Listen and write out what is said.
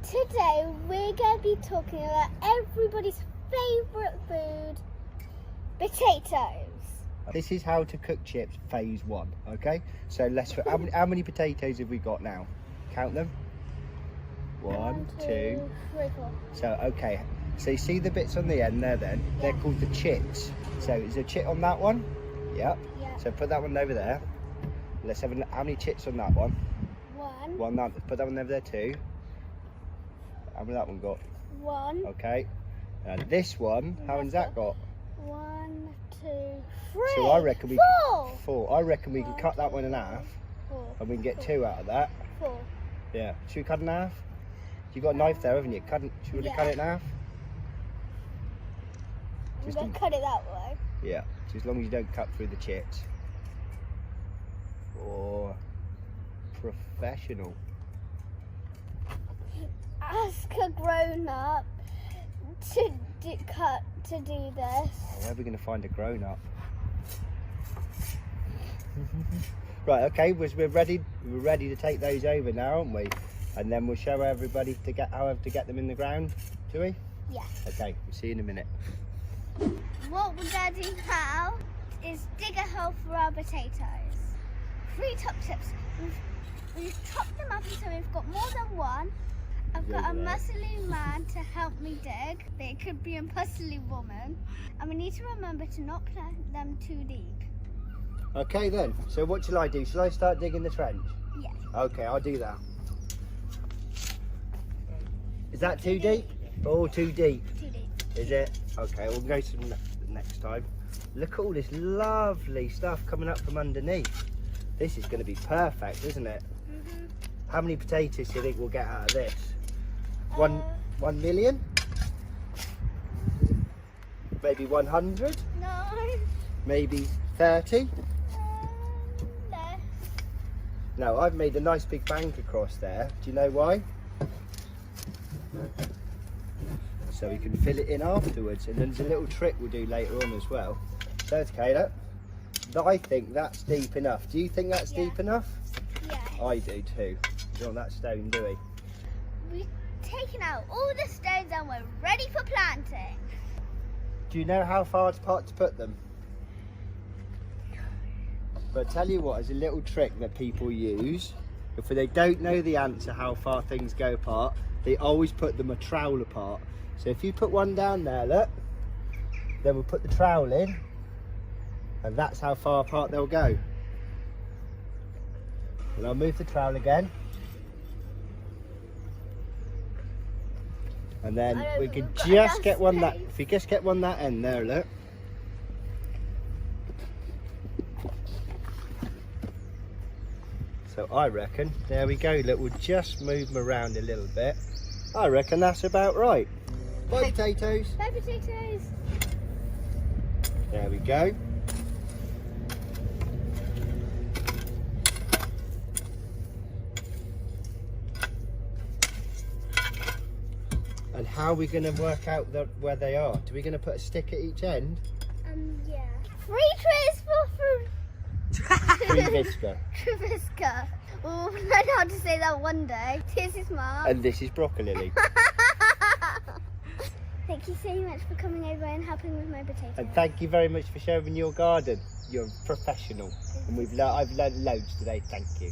Today we're going to be talking about everybody's favourite food, potatoes. This is how to cook chips, phase 1, okay? So how many potatoes have we got now? Count them. 1, 2, 3, 4. So, okay. So you see the bits on the end there then? Yeah. They're called the chits. So is there a chit on that one? Yep. Yeah. So put that one over there. Let's have how many chits on that one? 1. Put that one over there too. How many that one got? 1. Okay. And this one, how many's that got? 1, 2, 3. So I reckon we 4. I reckon we can cut that one in half 4. and we can get 2 out of that. 4. Yeah. Should we cut it in half? You've got a knife there, haven't you? Should we cut it in half? I'm going to cut it that way. Yeah. So as long as you don't cut through the chits. Or professional. Ask a grown-up to do this. Oh, where are we going to find a grown-up? Right, okay, we're ready to take those over now, aren't we? And then we'll show everybody how to get them in the ground, do we? Yeah. Okay, we'll see you in a minute. What we're going to do now is dig a hole for our potatoes. 3 top tips. We've chopped them up until we've got more than one. I've got a muscly man to help me dig, but it could be a muscly woman. And we need to remember to not plant them too deep. Okay then, so what shall I do? Shall I start digging the trench? Yes. Okay, I'll do that. Is that too deep? Oh, too deep. Too deep. Is it? Okay, we'll go to the next time. Look at all this lovely stuff coming up from underneath. This is going to be perfect, isn't it? Mm-hmm. How many potatoes do you think we'll get out of this? 1 million? Maybe 100? No. Maybe 30? Less. No, I've made a nice big bank across there. Do you know why? So we can fill it in afterwards, and then there's a little trick we'll do later on as well. So it's okay, look. I think that's deep enough. Do you think that's deep enough? Yeah. I do too. We don't want that stone, do we? We've taken out all the stones and we're ready for planting. Do you know how far apart to put them? But I tell you what, there's a little trick that people use. If they don't know the answer how far things go apart, they always put them a trowel apart. So if you put one down there, look, then we'll put the trowel in, and that's how far apart they'll go. And I'll move the trowel again. And then we can just get one that, if we just get one that end there, look. So I reckon, there we go, look, we'll just move them around a little bit. I reckon that's about right. Bye potatoes. Bye potatoes. There we go. And how are we going to work out where they are? Are we going to put a stick at each end? Yeah. 3 trays for fruit. Trevisker. Trevisker. We'll learn how to say that one day. This is Mark. And this is Broccolilly. Thank you so much for coming over and helping with my potatoes. And thank you very much for showing your garden. You're a professional. And I've learned loads today. Thank you.